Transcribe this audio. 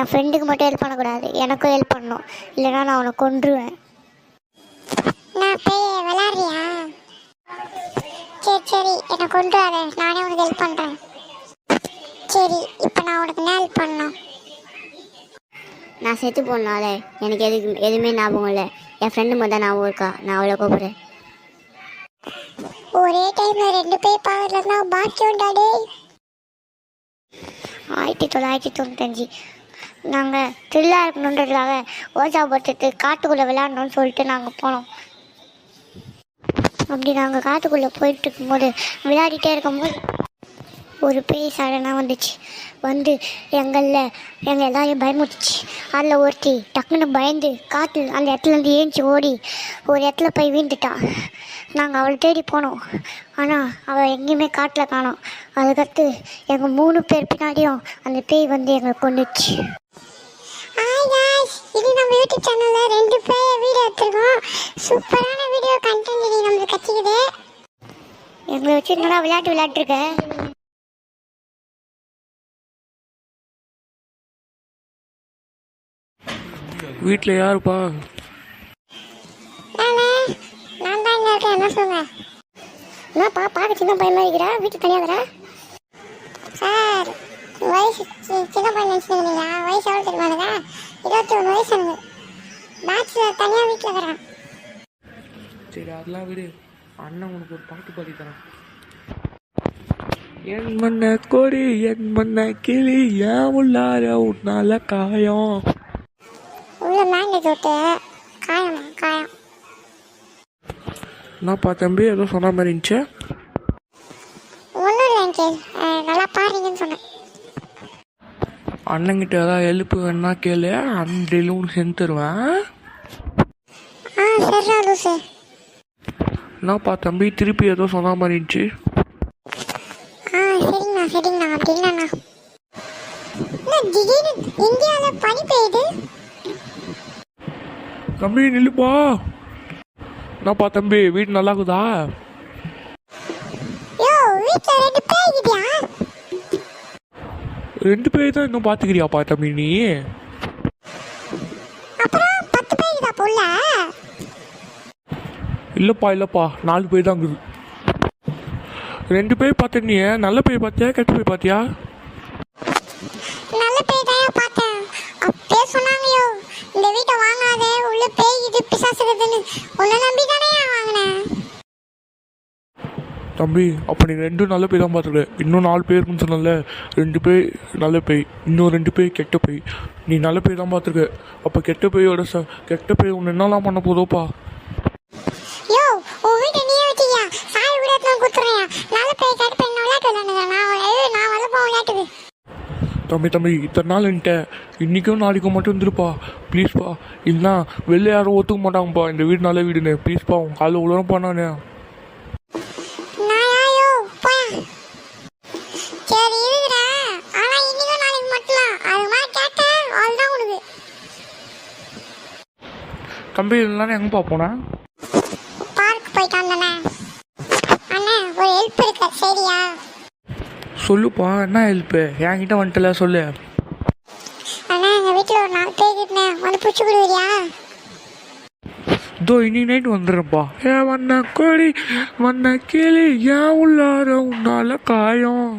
என் ஃப்ரெண்டுக்கு மட்டும் ஹெல்ப் பண்ணக்கூடாது, எனக்கும் ஹெல்ப் பண்ணணும், இல்லைனா நான் அவனை கொன்றுவேன். நான் போய் விளாட்றியா? சரி சரி, என்னை கொண்டு வர, நானே உனக்கு ஹெல்ப் பண்ணுறேன். சரி, இப்போ நான் உனக்கு என்ன ஹெல்ப் பண்ணணும்? நான் செத்து போனால எனக்கு எதுவுமே ஞாபகம் இல்லை. என் ஃப்ரெண்டு மட்டும் ஞாபகம் இருக்கா, நான் அவளை கூப்பிட்றேன். ஒரே டைம்ல 2 பேர் பார்க்கலன்னா பாக்கியம்டா டேய். 1995 நாங்கள் த்ரில்லாக இருக்கணுன்றதுக்காக ஓஜாபுரத்துக்கு காட்டுக்குள்ளே விளையாடணும்னு சொல்லிட்டு நாங்கள் போனோம். அப்படி நாங்கள் காட்டுக்குள்ளே போயிட்டு இருக்கும்போது விளையாடிட்டே இருக்கும்போது ஒரு பேய் சடனாக வந்துச்சு. வந்து எங்கள் எல்லாரையும் பயமுறுத்துச்சு. அதில் ஒருத்தி டக்குன்னு பயந்து காட்டில் அந்த இடத்துலேருந்து ஏஞ்சி ஓடி ஒரு இடத்துல போய் வீழ்ந்துட்டான். நாங்கள் அவளை தேடி போனோம், ஆனால் அவள் எங்கேயுமே காட்டில் காணோம். அதுக்கடுத்து எங்கள் 3 பேர் பின்னாடியும் அந்த பேய் வந்து எங்களை கொண்டுச்சு. இது நம்ம யூடியூப் சேனலில் 2 பேர் வீடியோ எடுத்துருக்கோம். சூப்பரான வீடியோ கண்டென்ட் இது நம்மளுக்கு கற்றுக்குது. எங்களை வச்சு நல்லா விளையாட்டுருக்க. வீட்டில் யாருப்பா? நான் தான் இங்கே இருக்கேன். என்ன சொல்லுங்க? என்னப்பா பார்க்க சின்ன பையன் மாதிரி இருக்கிறா, வீட்டுக்கு தனியாக இருக்கிறா? சார், வயசு சின்ன பையன் நினச்சிருந்தீங்களா? வயசு எவ்வளோ தெரியுமாங்க? 21 வயசு எனக்கு. பேச்சுலர் தனியாக வீட்டில் இருக்கிறேன். சரி அதெல்லாம் விடு, அண்ணன் உனக்கு ஒரு பாட்டு பாடி தரேன். என் மண்ண கொடி என் மண்ண கிளி ஏன் உள்ளார உன்னால காயம். உள்ள மேண்டேஜ் விட்டு காயம். என்னப்பா தம்பி ஏதோ சொன்ன மாதிரி இருந்துச்சு? ஒன்றும் இல்லை அங்கிள், நல்லா பாருங்கன்னு சொன்னேன். அண்ணங்கிட்ட ஏதாவது எழுப்பு வேணா கேளு, அன்றையிலும் செஞ்சு தருவேன். சரிடா லூசு. என்னப்பா தம்பி திருப்பி ஏதோ சொன்ன மாதிரி இருந்துச்சு? சரிங்கண்ணா அப்படி இல்லைண்ணா. திடீர்னு இந்தியாவில் பனி பெய்யுது. தம்பி நில்லுப்பா. என்னப்பா தம்பி வீடு நல்லா இருக்குதா? யோ, வீட்டில் 2 பேர் இருக்குதியா? 2 பேர் தான் இன்னும் பார்த்துக்கிறியாப்பா தம்பி நீ? அப்புறம் 10 பேர் இருக்குதா புள்ள? இல்லைப்பா 4 பேர் தான் இருக்குது. 2 பேர் பார்த்த நீ நல்ல பேர் பார்த்தியா கெட்ட பேர் பார்த்தியா? நல்ல பேய் தான் பார்த்தேன். அப்பயே சொன்னாங்கயோ இந்த வீட்டை வாங்காதே, உள்ள பேய் இது பிசாசுக்குதுன்னு. உன்னை நம்பி தானே வாங்கினேன். தம்பி அப்போ நீ 2 நல்ல பேர் தான் பார்த்துருக்க. இன்னும் 4 பேர் இருக்குன்னு சொன்னல, 2 பேர் நல்ல பேய், இன்னும் 2 பேர் கெட்ட பேய். நீ நல்ல பேர் தான் பார்த்துருக்க. அப்போ கெட்ட பேய் உன்னை என்னெல்லாம் பண்ண போதோப்பா? யோ, உன் வீட்டை நீயே வச்சியா? சாய் விடத்தான் குத்துறேன். நல்ல பேய் கெட்ட பேய் விளையாட்டு நான் வளர்ப்போம் விளையாட்டுக்கு. தம்பி இத்தனை நாள் என்கிட்ட இன்றைக்கும் நாளைக்கும் மட்டும் வந்துருப்பா ப்ளீஸ்ப்பா. இல்லைனா வெளில யாரும் ஒத்துக்க மாட்டாங்கப்பா இந்த வீடு நல்ல வீடுன்னு. ப்ளீஸ்ப்பா உன் காலைல உழறப்பா நானே. சரி இருக்குடா, ஆனா இன்னைக்கும் நாளைக்கு மட்டும் அது மாதிரி கேட்டேன் அதுதான் உனக்கு. தம்பி இல்லைனா எங்கப்பா போனேன்? பார்க் போயிட்டு வந்தேண்ணே. அண்ணா ஒரு ஹெல்ப் இருக்கு, சரியா? சொல்லுப்பா என்ன ஹெல்ப்பு? என்கிட்ட வந்துட்டல சொல்லு. அண்ணா எங்கள் வீட்டில் ஒரு 4 பேர் கிட்டே வந்து பிடிச்சி கொடுக்குறியா? இதோ இன்னைக்கு நைட்டு வந்துடுறேன்ப்பா. ஏன் வண்ண கொடி வண்ண கிளி ஏன் உள்ளார உன்னால காயம்.